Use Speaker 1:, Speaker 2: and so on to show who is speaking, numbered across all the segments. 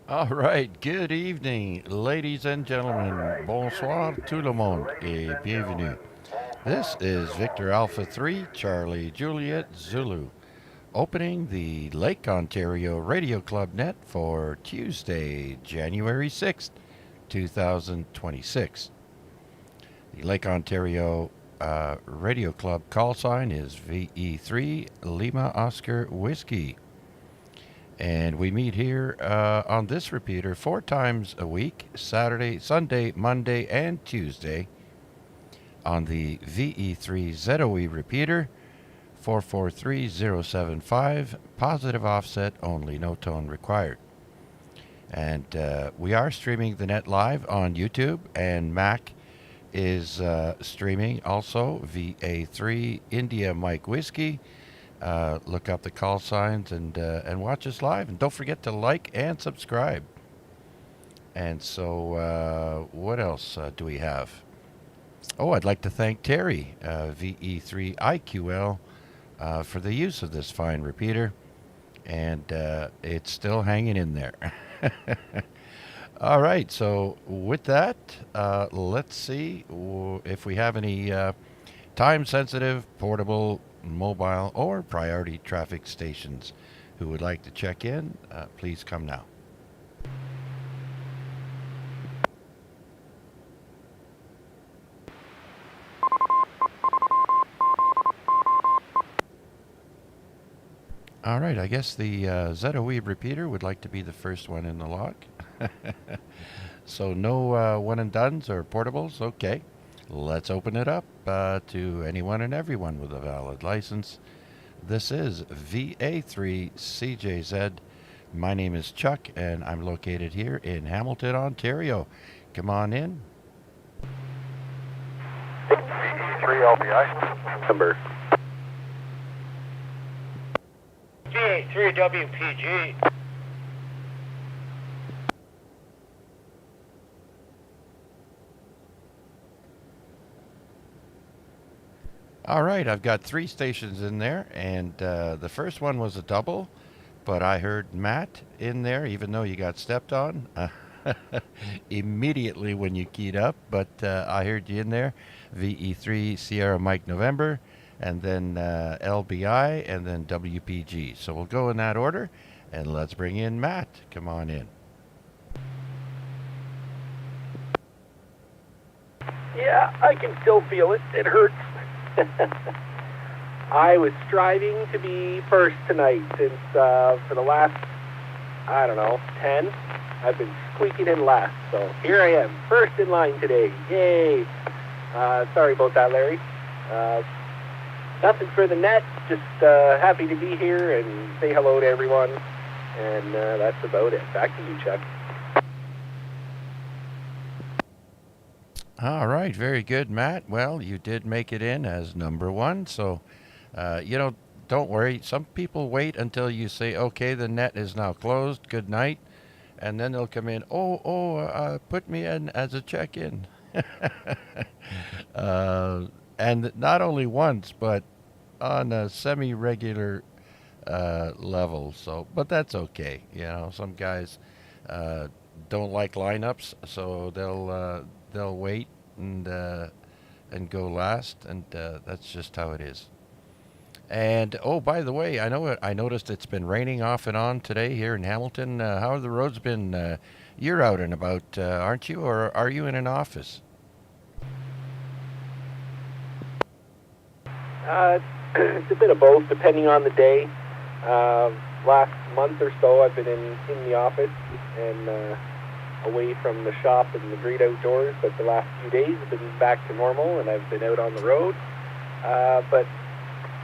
Speaker 1: All right, good evening, ladies and gentlemen. Bonsoir tout le monde et bienvenue. This is Victor Alpha 3, Charlie Juliet Zulu, opening the Lake Ontario Radio Club net for Tuesday, January 6th, 2026. The Lake Ontario Radio Club call sign is VE3 Lima Oscar Whiskey. And we meet here on this repeater 4 times a week: Saturday, Sunday, Monday, and Tuesday on the VE3ZOE repeater 443075, positive offset only, no tone required. And we are streaming the net live on YouTube, and Mac is streaming also VA3 India Mike Whiskey. Look up the call signs and watch us live. And don't forget to like and subscribe. And so, what else do we have? Oh, I'd like to thank Terry, VE3IQL, for the use of this fine repeater. And it's still hanging in there. All right, so with that, let's see if we have any time sensitive, portable, mobile, or priority traffic stations who would like to check in. Please come now. All right, I guess the ZOE repeater would like to be the first one in the log. So no one and dones or portables. Okay, let's open it up to anyone and everyone with a valid license. This is VA3CJZ. My name is Chuck, and I'm located here in Hamilton, Ontario. Come on in.
Speaker 2: VE3 LBI. Number.
Speaker 3: VA3WPG.
Speaker 1: All right, I've got 3 stations in there, and the first one was a double, but I heard Matt in there, even though you got stepped on immediately when you keyed up. But I heard you in there, VE3 Sierra Mike November, and then LBI, and then WPG. So we'll go in that order, and let's bring in Matt. Come on in.
Speaker 2: Yeah, I can still feel it. It hurts. I was striving to be first tonight since for the last, 10, I've been squeaking in last. So here I am, first in line today. Yay! Sorry about that, Larry. Nothing for the net, just happy to be here and say hello to everyone. And that's about it. Back to you, Chuck.
Speaker 1: All right, very good, Matt. Well, you did make it in as number 1, so don't worry. Some people wait until you say, "Okay, the net is now closed. Good night," and then they'll come in. Put me in as a check-in, and not only once, but on a semi-regular level. So, but that's okay. Some guys don't like lineups, so they'll wait and go last, and that's just how it is. And oh, by the way, I noticed it's been raining off and on today here in Hamilton. How have the roads been? You're out and about, aren't you, or are you in an office?
Speaker 2: It's a bit of both, depending on the day. Last month or so, I've been in the office and away from the shop and the great outdoors, but the last few days have been back to normal, and I've been out on the road. But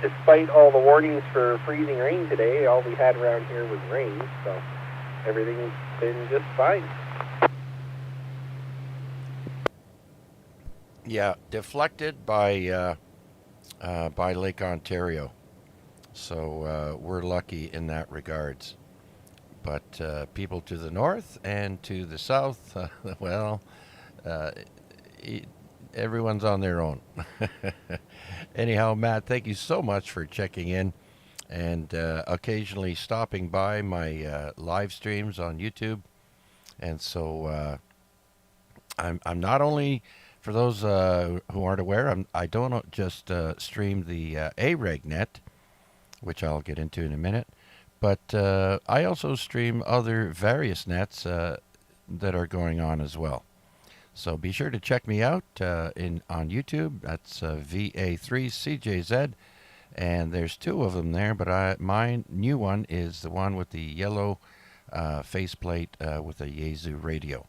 Speaker 2: despite all the warnings for freezing rain today, all we had around here was rain, so everything's been just fine.
Speaker 1: Yeah, deflected by Lake Ontario, so we're lucky in that regards. But people to the north and to the south, well, uh, everyone's on their own. Anyhow, Matt, thank you so much for checking in and occasionally stopping by my live streams on YouTube. And so I'm not only, for those who aren't aware, I don't just stream the A-Reg net, which I'll get into in a minute, but I also stream other various nets that are going on as well. So be sure to check me out on YouTube. That's VA3CJZ, and there's two of them there, but my new one is the one with the yellow faceplate with a Yazoo radio.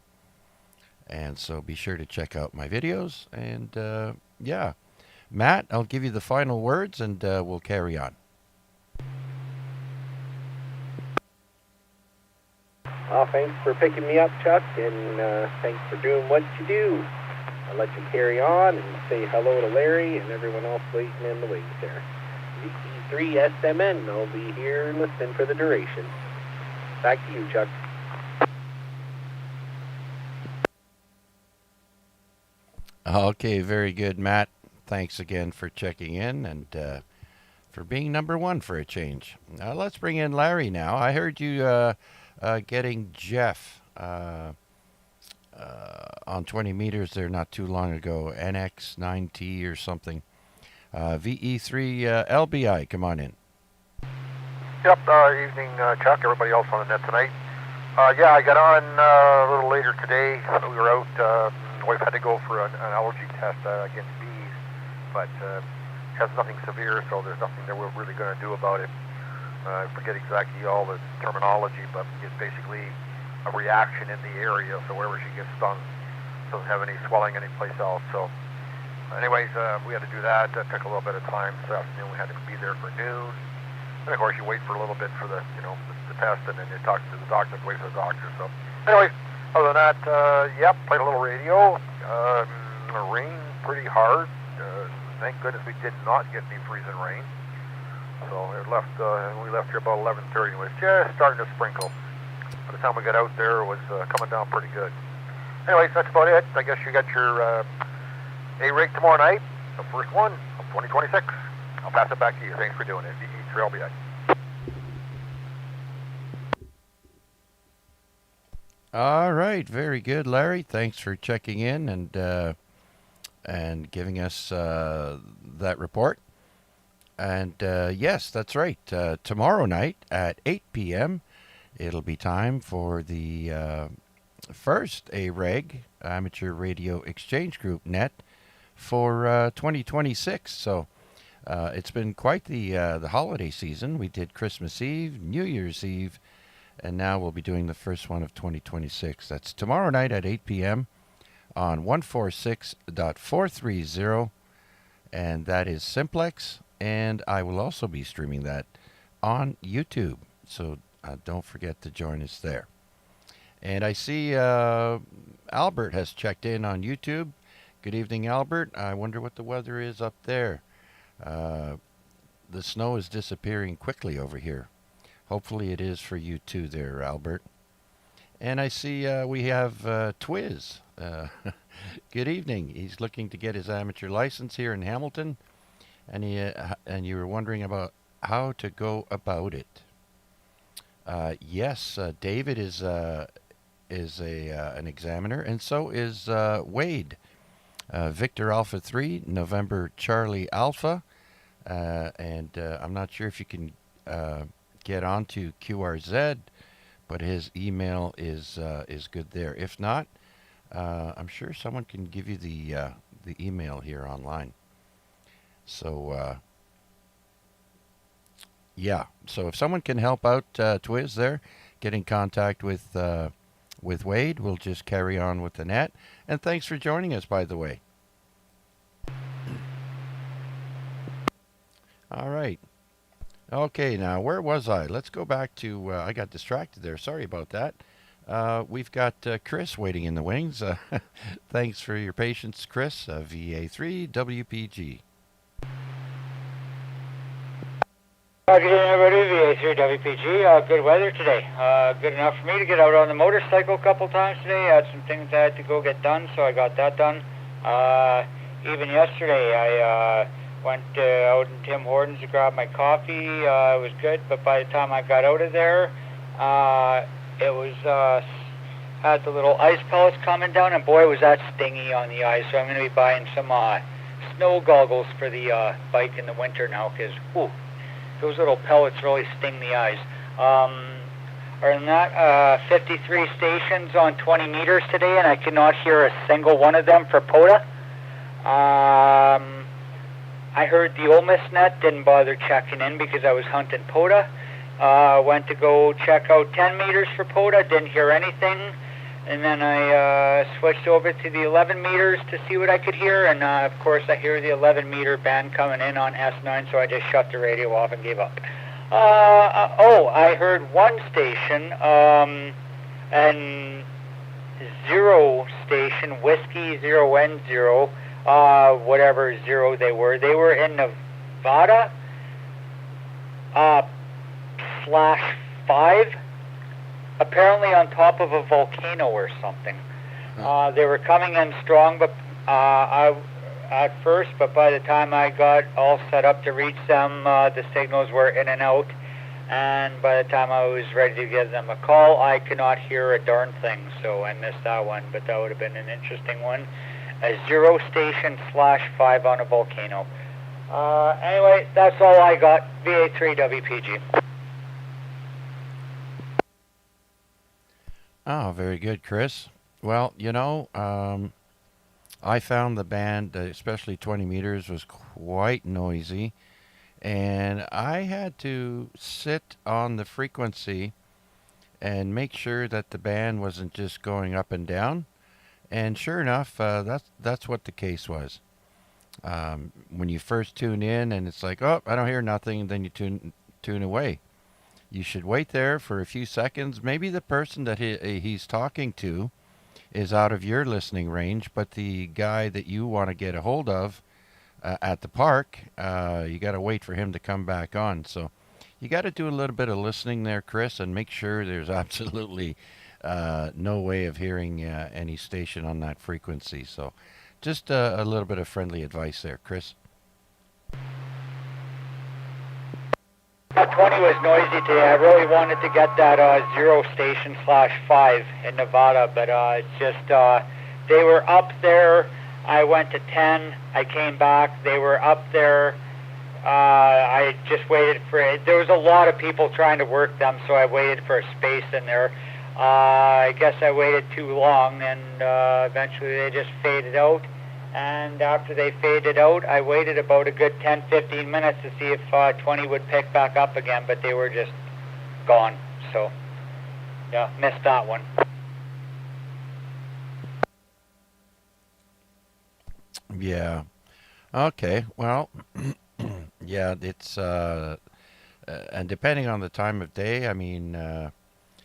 Speaker 1: And so be sure to check out my videos. And yeah, Matt, I'll give you the final words, and we'll carry on.
Speaker 2: Well, thanks for picking me up, Chuck, and thanks for doing what you do. I'll let you carry on and say hello to Larry and everyone else waiting in the wings there. VA3SMN, I'll be here listening for the duration. Back to you, Chuck.
Speaker 1: Okay, very good, Matt. Thanks again for checking in and for being number one for a change. Let's bring in Larry now. I heard you getting Jeff on 20 meters there not too long ago, NX9T or something. VE3 LBI, come on in.
Speaker 3: Yep, evening, Chuck, everybody else on the net tonight. Yeah, I got on a little later today. We were out, my wife had to go for an allergy test against bees, but has nothing severe, so there's nothing that we're really going to do about it. I forget exactly all the terminology, but it's basically a reaction in the area, so wherever she gets stung, doesn't have any swelling anyplace else. So anyways, we had to do that. That took a little bit of time. This afternoon we had to be there for noon. And of course you wait for a little bit for the, the test, and then you talk to the doctor, wait for the doctor. So anyways, other than that, yep, played a little radio. Rained pretty hard. Thank goodness we did not get any freezing rain. So it left. We left here about 11:30. It was just starting to sprinkle. By the time we got out there, it was coming down pretty good. Anyways, that's about it. I guess you got your A-Rig tomorrow night, the first one of 2026. I'll pass it back to you. Thanks for doing it. VE3LBI.
Speaker 1: All right, very good, Larry. Thanks for checking in and giving us that report. And yes, that's right. Tomorrow night at 8 p.m., it'll be time for the first A-Reg, Amateur Radio Exchange Group net, for 2026. So it's been quite the holiday season. We did Christmas Eve, New Year's Eve, and now we'll be doing the first one of 2026. That's tomorrow night at 8 p.m. on 146.430, and that is Simplex. And I will also be streaming that on YouTube, so don't forget to join us there. And I see Albert has checked in on YouTube. Good evening, Albert. I wonder what the weather is up there. The snow is disappearing quickly over here. Hopefully it is for you too there, Albert. And I see we have Twiz. Good evening. He's looking to get his amateur license here in Hamilton. And you were wondering about how to go about it. Yes, David is an examiner, and so is Wade. Victor Alpha 3, November Charlie Alpha, and I'm not sure if you can get onto QRZ, but his email is good there. If not, I'm sure someone can give you the email here online. So, yeah. So if someone can help out Twiz there, get in contact with Wade. We'll just carry on with the net. And thanks for joining us, by the way. All right. Okay, now where was I? Let's go back to, I got distracted there. Sorry about that. We've got Chris waiting in the wings. Thanks for your patience, Chris. VA3 WPG.
Speaker 4: Good evening, everybody. VA3 WPG. Good weather today. Good enough for me to get out on the motorcycle a couple times today. I had some things I had to go get done, so I got that done. Even yesterday, I went out in Tim Hortons to grab my coffee. It was good, but by the time I got out of there, it was had the little ice pellets coming down, and boy, was that stingy on the eyes. So I'm going to be buying some snow goggles for the bike in the winter now, because those little pellets really sting the eyes. Other than that, 53 stations on 20 meters today, and I cannot hear a single one of them for POTA. I heard the Ole Miss net, didn't bother checking in because I was hunting POTA. Went to go check out 10 meters for POTA, didn't hear anything. And then I switched over to the 11 meters to see what I could hear. And of course, I hear the 11 meter band coming in on S9, so I just shut the radio off and gave up. I heard one station, and 0 station, Whiskey 0N0, whatever 0 they were. They were in Nevada, /5, apparently on top of a volcano or something. They were coming in strong, but at first, but by the time I got all set up to reach them, the signals were in and out, and by the time I was ready to give them a call, I could not hear a darn thing, so I missed that one, but that would have been an interesting one. A 0 station /5 on a volcano. Anyway, that's all I got. VA3 WPG.
Speaker 1: Oh, very good, Chris. Well, you know, I found the band, especially 20 meters, was quite noisy, and I had to sit on the frequency and make sure that the band wasn't just going up and down. And sure enough, that's what the case was. When you first tune in and it's like, oh, I don't hear nothing, and then you tune away. You should wait there for a few seconds. Maybe the person that he's talking to is out of your listening range, but the guy that you want to get a hold of at the park, you got to wait for him to come back on. So you got to do a little bit of listening there, Chris, and make sure there's absolutely no way of hearing any station on that frequency. So just a little bit of friendly advice there, Chris.
Speaker 4: 20 was noisy today. I really wanted to get that 0 station /5 in Nevada, but it's just they were up there. I went to 10. I came back. They were up there. I just waited for it. There was a lot of people trying to work them, so I waited for a space in there. I guess I waited too long, and eventually they just faded out. And after they faded out, I waited about a good 10-15 minutes to see if 20 would pick back up again, but they were just gone. So, yeah, missed that one.
Speaker 1: Yeah. Okay. Well, yeah, it's and depending on the time of day, I mean,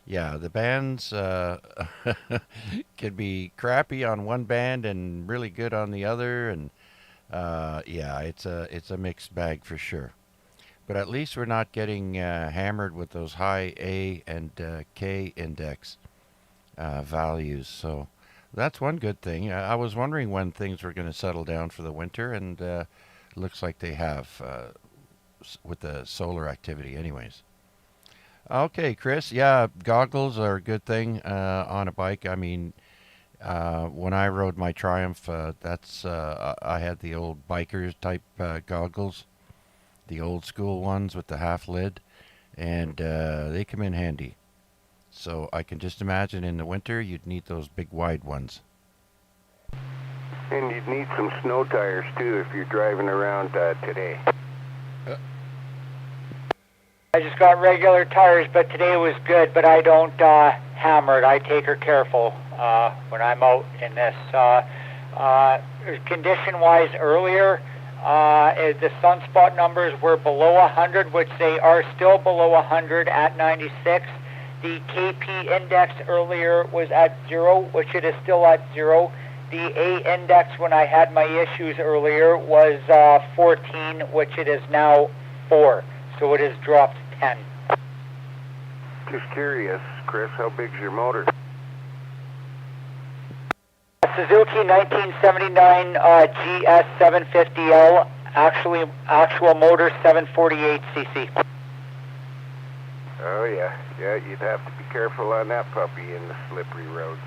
Speaker 1: yeah, the bands could be crappy on one band and really good on the other, and yeah, it's a mixed bag for sure. But at least we're not getting hammered with those high A and K index values. So that's one good thing. I was wondering when things were going to settle down for the winter, and looks like they have with the solar activity anyways. Okay, Chris. Yeah, goggles are a good thing on a bike. I mean, when I rode my Triumph, I had the old bikers type goggles, the old school ones with the half lid, and they come in handy. So I can just imagine in the winter you'd need those big wide ones.
Speaker 5: And you'd need some snow tires too if you're driving around today.
Speaker 4: I just got regular tires, but today was good, but I don't hammer it. I take her careful when I'm out in this. Condition-wise earlier, the sunspot numbers were below 100, which they are still below 100 at 96. The KP index earlier was at 0, which it is still at 0. The A index when I had my issues earlier was 14, which it is now 4. So it has dropped 10.
Speaker 5: Just curious, Chris, how big's your motor?
Speaker 4: Suzuki 1979 GS 750L, actual motor 748cc.
Speaker 5: Oh, yeah. Yeah, you'd have to be careful on that puppy in the slippery roads.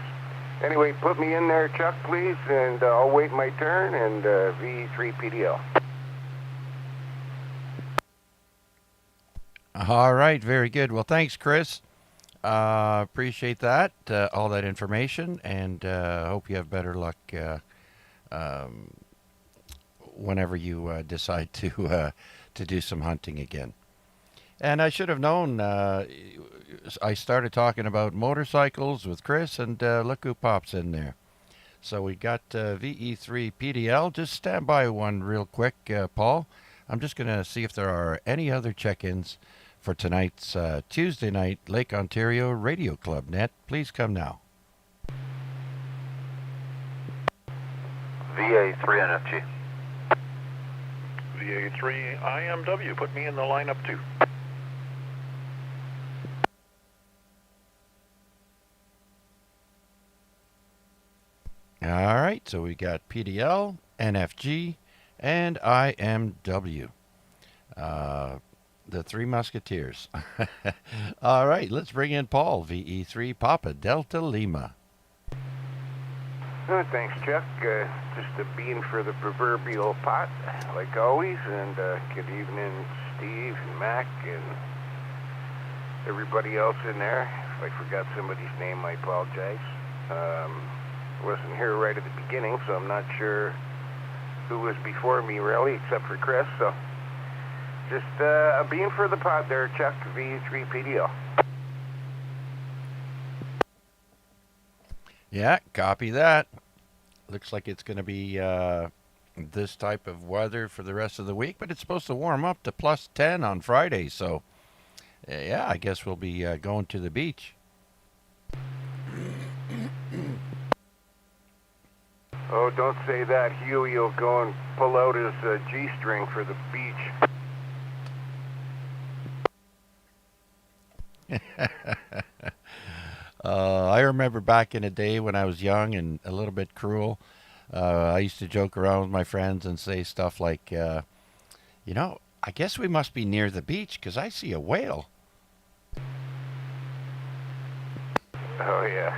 Speaker 5: Anyway, put me in there, Chuck, please, and I'll wait my turn, and VA3PDL.
Speaker 1: All right, very good. Well, thanks, Chris. Appreciate that, all that information, and hope you have better luck whenever you decide to do some hunting again. And I should have known. I started talking about motorcycles with Chris, and look who pops in there. So we got VE3PDL. Just stand by one real quick, Paul. I'm just going to see if there are any other check-ins for tonight's Tuesday night Lake Ontario Radio Club net. Please come now.
Speaker 3: VA3 NFG.
Speaker 6: VA3 IMW. Put me in the lineup too.
Speaker 1: All right, so we got PDL, NFG, and IMW. The Three Musketeers. All right, let's bring in Paul, VE3 Papa Delta Lima.
Speaker 5: Thanks, Chuck. Just a bean for the proverbial pot, like always. And good evening, Steve and Mac and everybody else in there. If I forgot somebody's name, I apologize. Wasn't here right at the beginning, so I'm not sure who was before me, really, except for Chris. So just a bean for the pot there, Chuck, VE3PDL.
Speaker 1: Yeah, copy that. Looks like it's going to be this type of weather for the rest of the week, but it's supposed to warm up to plus 10 on Friday. So, yeah, I guess we'll be going to the beach.
Speaker 5: Oh, don't say that. Huey will go and pull out his G-string for the beach.
Speaker 1: I remember back in the day when I was young and a little bit cruel. I used to joke around with my friends and say stuff like, I guess we must be near the beach because I see a whale.
Speaker 5: Oh, yeah.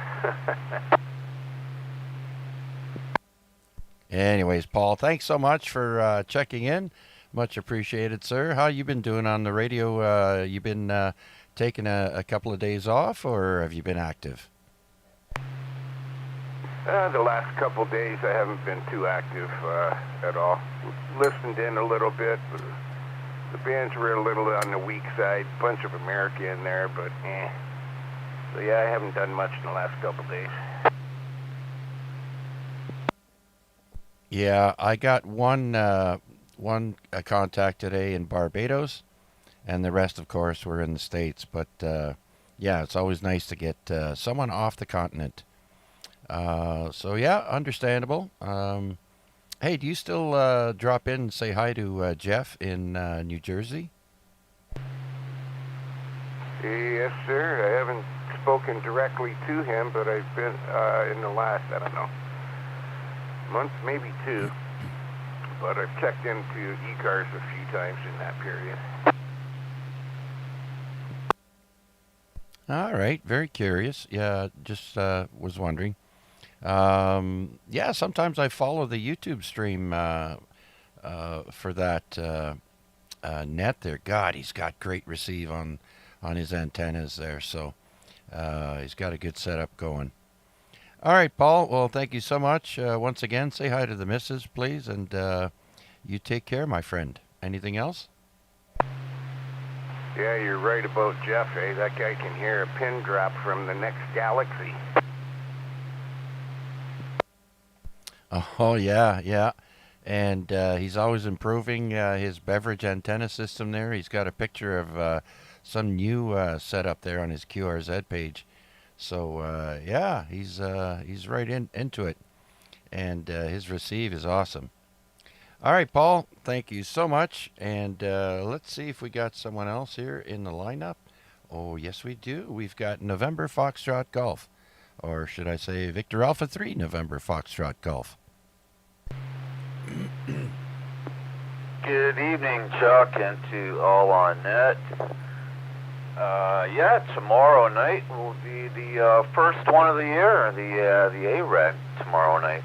Speaker 1: Anyways, Paul, thanks so much for checking in. Much appreciated, sir. How you been doing on the radio? You been taking a couple of days off, or have you been active?
Speaker 5: The last couple of days I haven't been too active at all. Listened in a little bit. The bands were a little on the weak side. Bunch of America in there, but So yeah, I haven't done much in the last couple of days.
Speaker 1: Yeah, I got one contact today in Barbados, and the rest, of course, were in the States. But yeah, it's always nice to get someone off the continent. So yeah, understandable. Hey, do you still drop in and say hi to Jeff in New Jersey?
Speaker 5: Yes, sir. I haven't spoken directly to him, but I've been in the last, I don't know, month, maybe two. But I've checked into e-cars a few times in that period.
Speaker 1: All right, very curious. Yeah, just was wondering. Yeah, sometimes I follow the YouTube stream for that net there. God, he's got great receive on his antennas there, so he's got a good setup going. All right, Paul. Well, thank you so much. Once again, say hi to the missus, please, and you take care, my friend. Anything else?
Speaker 5: Yeah, you're right about Jeff, eh? That guy can hear a pin drop from the next galaxy.
Speaker 1: Oh, yeah. And he's always improving his beverage antenna system there. He's got a picture of some new setup there on his QRZ page. So, yeah, he's right into it. And his receive is awesome. All right, Paul, thank you so much. And let's see if we got someone else here in the lineup. Oh, yes, we do. We've got November Foxtrot Golf. Or should I say Victor Alpha 3 November Foxtrot Golf.
Speaker 7: Good evening, Chuck, and to all on net. Yeah, tomorrow night will be the first one of the year, the A-Red tomorrow night.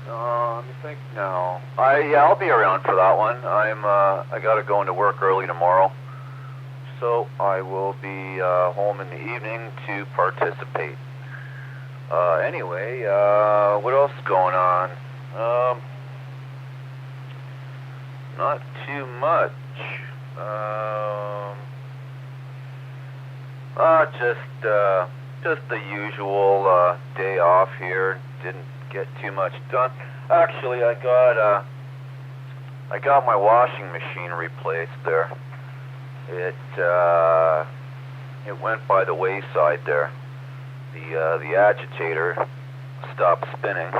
Speaker 7: Let me think now. I'll be around for that one. I gotta go into work early tomorrow, so I will be home in the evening to participate. Anyway, what else is going on? Not too much. Just the usual day off here. Didn't get too much done. Actually, I got my washing machine replaced there. It went by the wayside there. The agitator stopped spinning.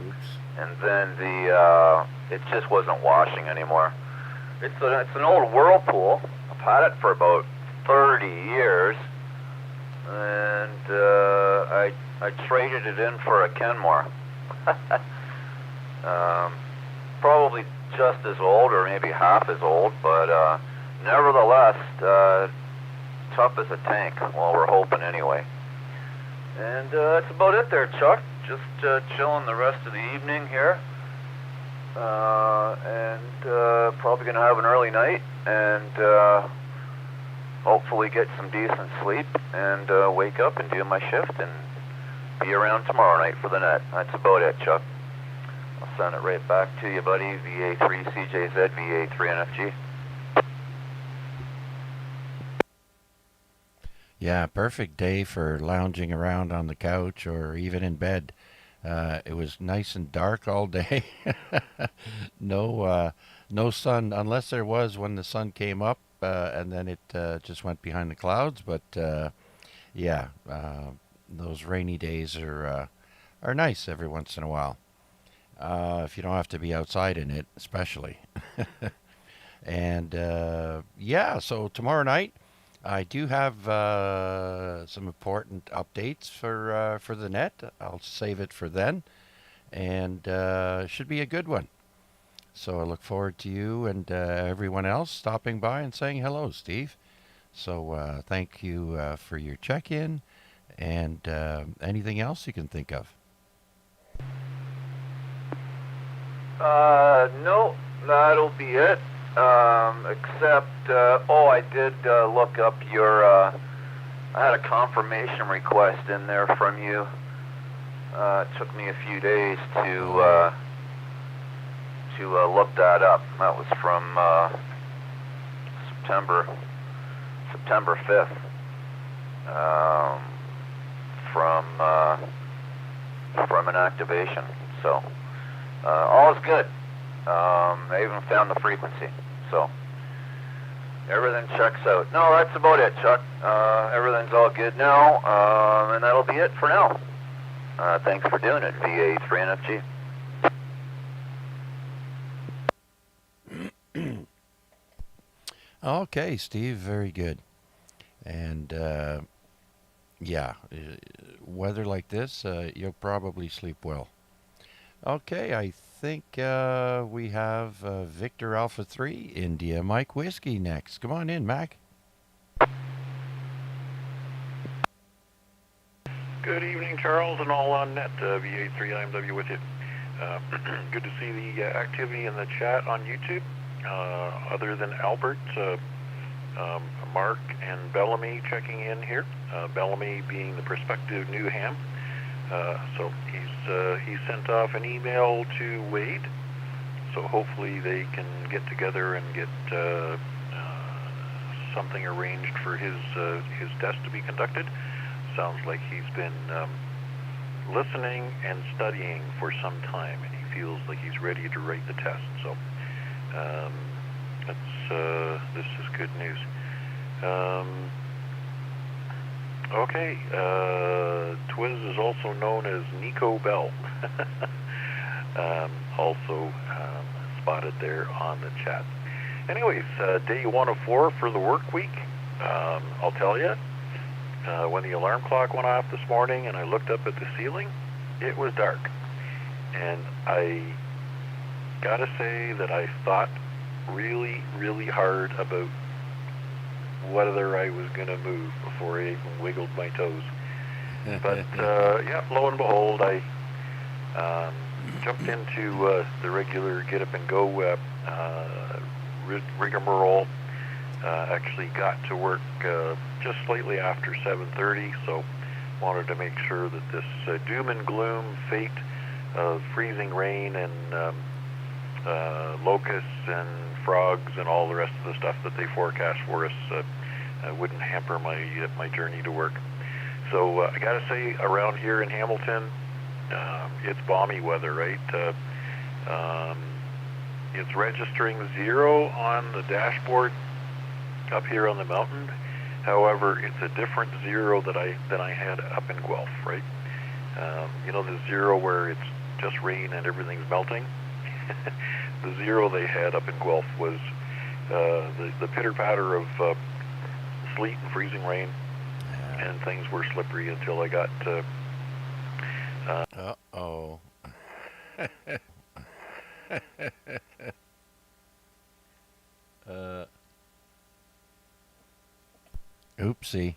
Speaker 1: Oops.
Speaker 7: And then it just wasn't washing anymore. It's an old Whirlpool. I've had it for about 30 years, and I traded it in for a Kenmore. Probably just as old, or maybe half as old, but nevertheless, tough as a tank. Well, we're hoping anyway. And that's about it there, Chuck. Just chilling the rest of the evening here. And probably going to have an early night and hopefully get some decent sleep and wake up and do my shift and be around tomorrow night for the net. That's about it, Chuck. I'll send it right back to you, buddy. VA3CJZ, VA3NFG.
Speaker 1: Yeah, perfect day for lounging around on the couch or even in bed. It was nice and dark all day. No sun, unless there was when the sun came up, and then it just went behind the clouds. But yeah, those rainy days are nice every once in a while. If you don't have to be outside in it, especially. And yeah, so tomorrow night I do have some important updates for the net. I'll save it for then, and should be a good one. So I look forward to you and everyone else stopping by and saying hello, Steve. So thank you for your check-in, and anything else you can think of.
Speaker 7: No, that'll be it. Except, I did look up your, I had a confirmation request in there from you. It took me a few days to look that up. That was from September 5th. From an activation. So all is good. I even found the frequency. So everything checks out. No, that's about it, Chuck. Everything's all good now, and that'll be it for now. Thanks for doing it, VA3NFG.
Speaker 1: Okay, Steve, very good. And yeah, weather like this, you'll probably sleep well. Okay, I think we have Victor Alpha 3 India Mike Whiskey next. Come on in, Mac.
Speaker 6: Good evening, Charles, and all on net. VA3IMW with you. Good to see the activity in the chat on YouTube. Other than Albert, Mark and Bellamy checking in here. Bellamy being the prospective new ham. So he sent off an email to Wade. So hopefully they can get together and get something arranged for his test to be conducted. Sounds like he's been listening and studying for some time, and he feels like he's ready to write the test. So this is good news. Okay, Twiz is also known as Nico Bell. Also spotted there on the chat. Anyways, day 104 for the work week. I'll tell you, when the alarm clock went off this morning and I looked up at the ceiling, it was dark. And I gotta say that I thought really, really hard about whether I was going to move before I even wiggled my toes. But yeah, lo and behold, I jumped into the regular get up and go rigmarole. Actually got to work just slightly after 7:30, so wanted to make sure that this doom and gloom fate of freezing rain and locusts and frogs and all the rest of the stuff that they forecast for us wouldn't hamper my journey to work. So I got to say, around here in Hamilton, it's balmy weather, right? It's registering 0 on the dashboard up here on the mountain. However, it's a different 0 than I had up in Guelph, right? You know, the 0 where it's just rain and everything's melting. The 0 they had up in Guelph was the pitter-patter of sleet and freezing rain, and things were slippery until I got
Speaker 1: uh-oh. Oopsie.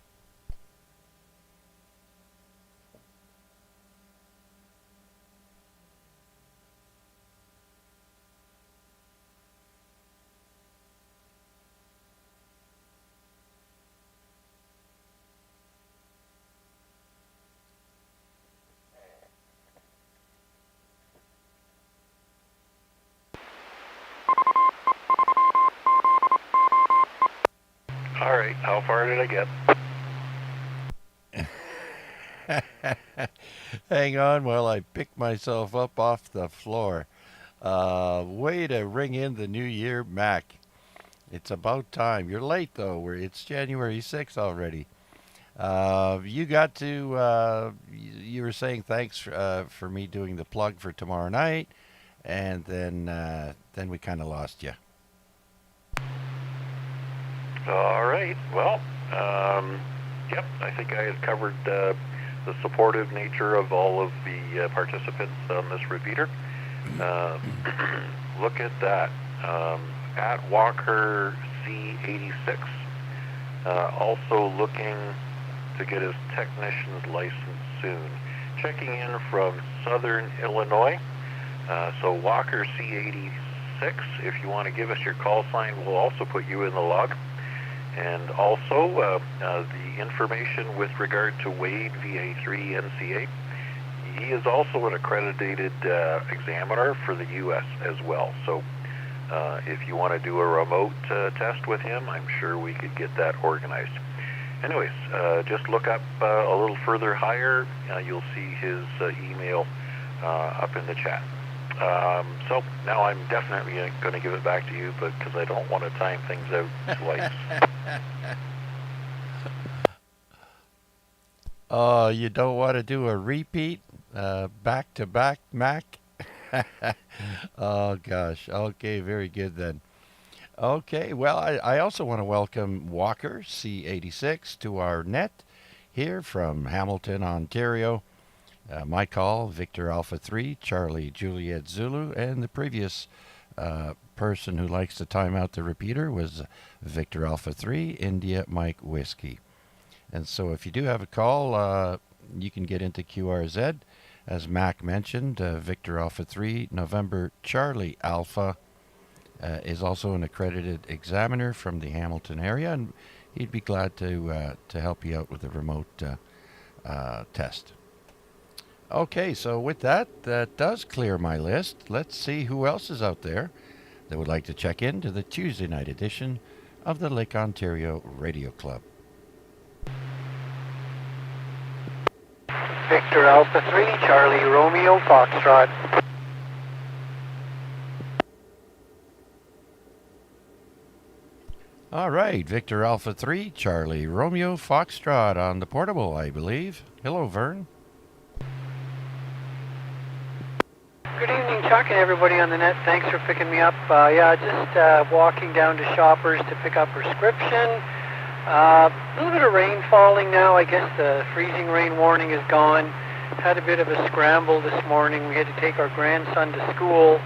Speaker 6: all right, how far did I get?
Speaker 1: Hang on while I pick myself up off the floor. Way to ring in the new year, Mac. It's about time. You're late, though. It's January 6th already. You got to, you were saying thanks for me doing the plug for tomorrow night, and then we kind of lost you.
Speaker 6: All right, well, yep, I think I had covered the supportive nature of all of the participants on this repeater. Look at that. At Walker C86, also looking to get his technician's license soon. Checking in from Southern Illinois. So Walker C86, if you want to give us your call sign, we'll also put you in the log. And also the information with regard to Wade VA3CJZ. He is also an accredited examiner for the U.S. as well. So if you want to do a remote test with him, I'm sure we could get that organized. Anyways, just look up a little further higher. You'll see his email up in the chat. So now I'm definitely going to give it back to you, but because I don't want to time things out twice.
Speaker 1: Oh, you don't want to do a repeat back to back, Mac? Oh gosh. Okay, very good then. Okay, well, I also want to welcome Walker C86 to our net here from Hamilton, Ontario. My call, Victor Alpha 3, Charlie Juliet Zulu, and the previous person who likes to time out the repeater was Victor Alpha 3, India Mike Whiskey. And so if you do have a call, you can get into QRZ. As Mac mentioned, Victor Alpha 3, November Charlie Alpha, is also an accredited examiner from the Hamilton area, and he'd be glad to help you out with a remote test. Okay, so with that does clear my list. Let's see who else is out there that would like to check in to the Tuesday night edition of the Lake Ontario Radio Club.
Speaker 8: Victor Alpha 3, Charlie Romeo Foxtrot.
Speaker 1: All right, Victor Alpha 3, Charlie Romeo Foxtrot on the portable, I believe. Hello, Vern.
Speaker 8: Good evening, Chuck, and everybody on the net. Thanks for picking me up. Just walking down to Shoppers to pick up prescription. A little bit of rain falling now. I guess the freezing rain warning is gone. Had a bit of a scramble this morning. We had to take our grandson to school.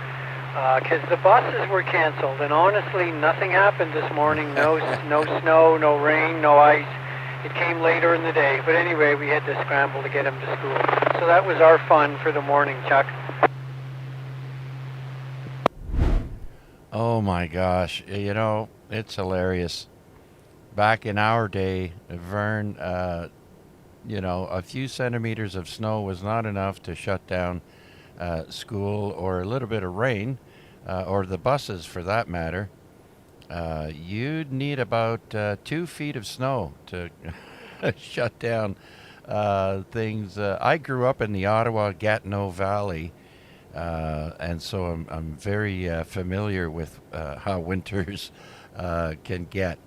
Speaker 8: because the buses were canceled, and honestly, nothing happened this morning. No snow, no rain, no ice. It came later in the day, but anyway, we had to scramble to get him to school. So that was our fun for the morning, Chuck.
Speaker 1: Oh my gosh, you know, it's hilarious. Back in our day, Vern, you know, a few centimeters of snow was not enough to shut down school, or a little bit of rain, or the buses for that matter. You'd need about 2 feet of snow to shut down things. I grew up in the Ottawa-Gatineau Valley, and so I'm very familiar with how winters can get.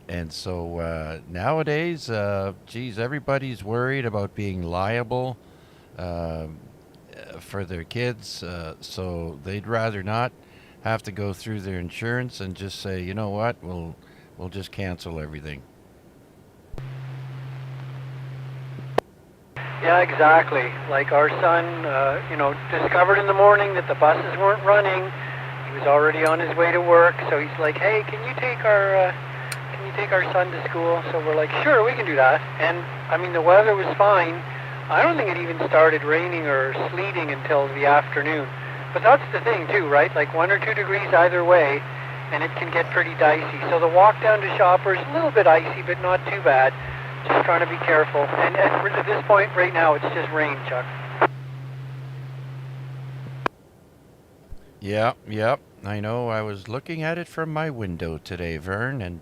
Speaker 1: And so nowadays, geez, everybody's worried about being liable for their kids, so they'd rather not have to go through their insurance and just say, you know what, we'll just cancel everything.
Speaker 8: Yeah, exactly. Like our son, you know, discovered in the morning that the buses weren't running. He was already on his way to work, so he's like, "Hey, can you take our son to school?" So we're like, "Sure, we can do that." And I mean, the weather was fine. I don't think it even started raining or sleeting until the afternoon. But that's the thing too, right? Like 1 or 2 degrees either way, and it can get pretty dicey. So the walk down to Shoppers, a little bit icy, but not too bad. Just trying to be careful. And at this point right now, it's just rain, Chuck.
Speaker 1: Yep. I know. I was looking at it from my window today, Vern, and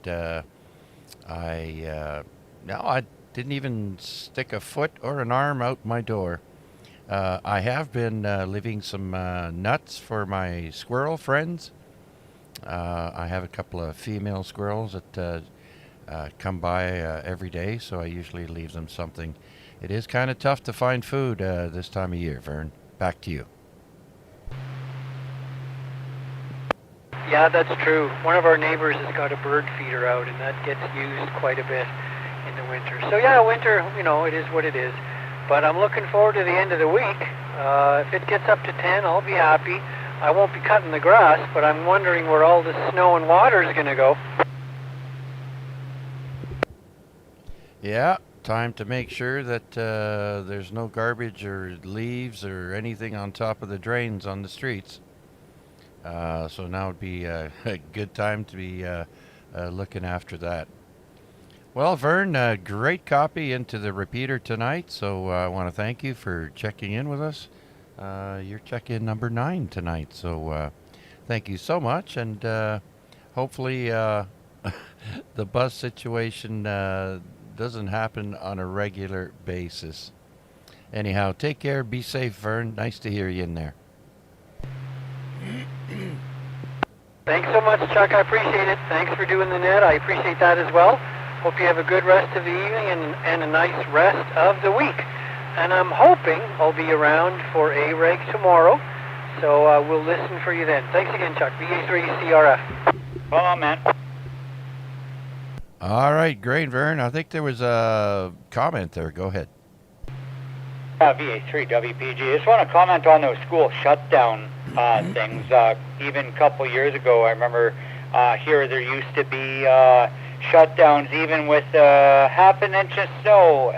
Speaker 1: I didn't even stick a foot or an arm out my door. I have been leaving some nuts for my squirrel friends. I have a couple of female squirrels that come by every day, so I usually leave them something. It is kind of tough to find food this time of year, Vern. Back to you.
Speaker 8: Yeah, that's true. One of our neighbors has got a bird feeder out, and that gets used quite a bit in the winter. So yeah, winter, you know, it is what it is. But I'm looking forward to the end of the week. If it gets up to 10, I'll be happy. I won't be cutting the grass, but I'm wondering where all the snow and water is going to go.
Speaker 1: Yeah, time to make sure that there's no garbage or leaves or anything on top of the drains on the streets. So now would be a good time to be looking after that. Well, Vern, great copy into the repeater tonight, so I want to thank you for checking in with us. You're check-in number 9 tonight, so thank you so much, and hopefully the bus situation doesn't happen on a regular basis. Anyhow, take care, be safe, Vern. Nice to hear you in there.
Speaker 8: Thanks so much, Chuck. I appreciate it. Thanks for doing the net. I appreciate that as well. Hope you have a good rest of the evening and a nice rest of the week. And I'm hoping I'll be around for A-Reg tomorrow, so we'll listen for you then. Thanks again, Chuck. VA3CRF.
Speaker 4: Hold on, man.
Speaker 1: All right, great, Vern. I think there was a comment there. Go ahead.
Speaker 4: VA3 WPG. I just want to comment on those school shutdown things. Even a couple years ago, I remember here there used to be shutdowns even with half an inch of snow,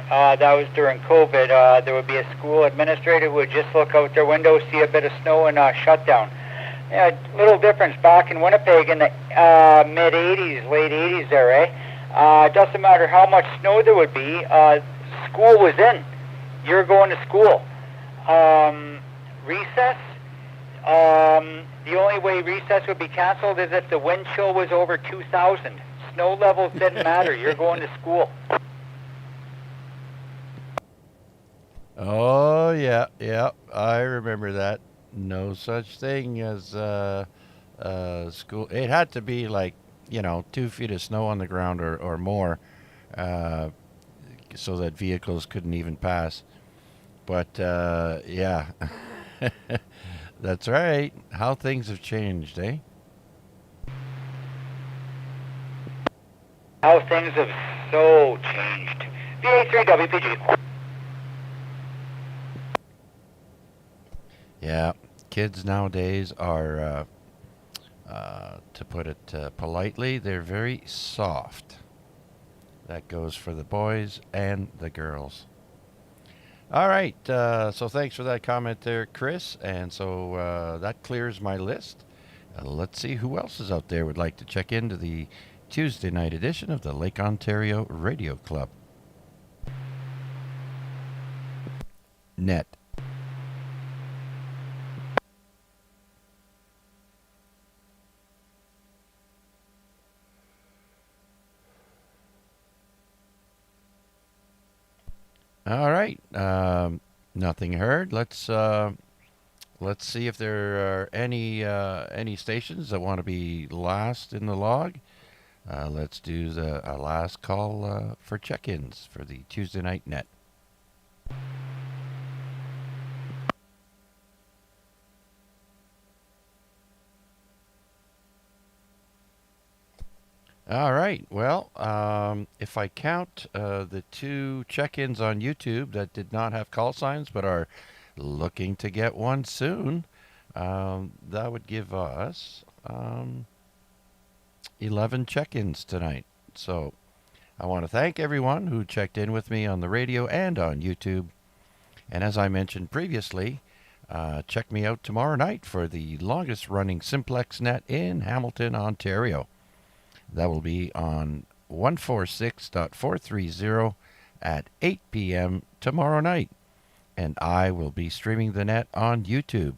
Speaker 4: that was during COVID. There would be a school administrator who would just look out their window, see a bit of snow, and shut down. Yeah, little difference back in Winnipeg in the mid-'80s, late 80s there, eh? It doesn't matter how much snow there would be, school was in. You're going to school. Recess, the only way recess would be canceled is if the wind chill was over 2,000. Snow levels didn't matter. You're going to school.
Speaker 1: Oh, yeah, I remember that. No such thing as school. It had to be like, 2 feet of snow on the ground or more, so that vehicles couldn't even pass. But, yeah, that's right. How things have changed, eh?
Speaker 4: How things have so changed. VA3 WPG.
Speaker 1: Yeah, kids nowadays are, to put it politely, they're very soft. That goes for the boys and the girls. All right, so thanks for that comment there, Chris. And so that clears my list. Let's see who else is out there would like to check into the Tuesday night edition of the Lake Ontario Radio Club. Net. All right, nothing heard. Let's see if there are any stations that want to be last in the log. Let's do the last call for check-ins for the Tuesday night net. All right. Well, if I count the 2 check-ins on YouTube that did not have call signs but are looking to get one soon, that would give us 11 check-ins tonight. So I want to thank everyone who checked in with me on the radio and on YouTube. And as I mentioned previously, check me out tomorrow night for the longest running simplex net in Hamilton, Ontario. That will be on 146.430 at 8 p.m. tomorrow night. And I will be streaming the net on YouTube.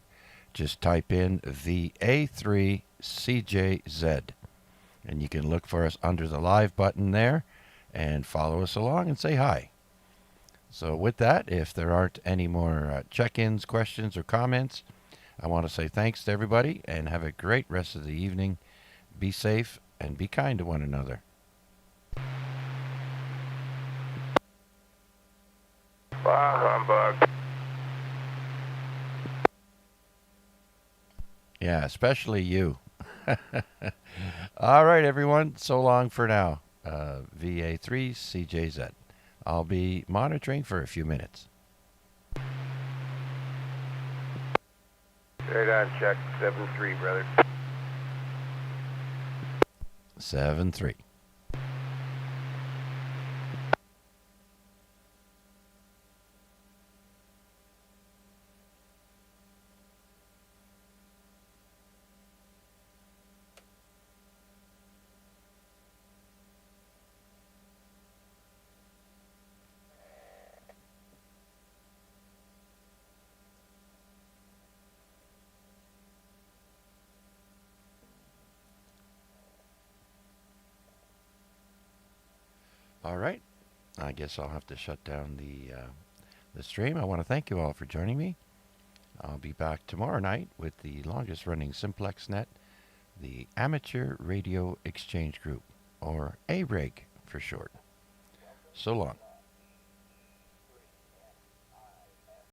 Speaker 1: Just type in VA3CJZ. And you can look for us under the live button there and follow us along and say hi. So with that, if there aren't any more check-ins, questions, or comments, I want to say thanks to everybody and have a great rest of the evening. Be safe and be kind to one another.
Speaker 5: Bah humbug.
Speaker 1: Yeah, especially you. All right, everyone. So long for now. VA3CJZ. I'll be monitoring for a few minutes.
Speaker 5: Right on, check. 7-3, brother.
Speaker 1: 7-3. All right. I guess I'll have to shut down the stream. I want to thank you all for joining me. I'll be back tomorrow night with the longest running simplex net, the Amateur Radio Exchange Group, or AREG for short. So long.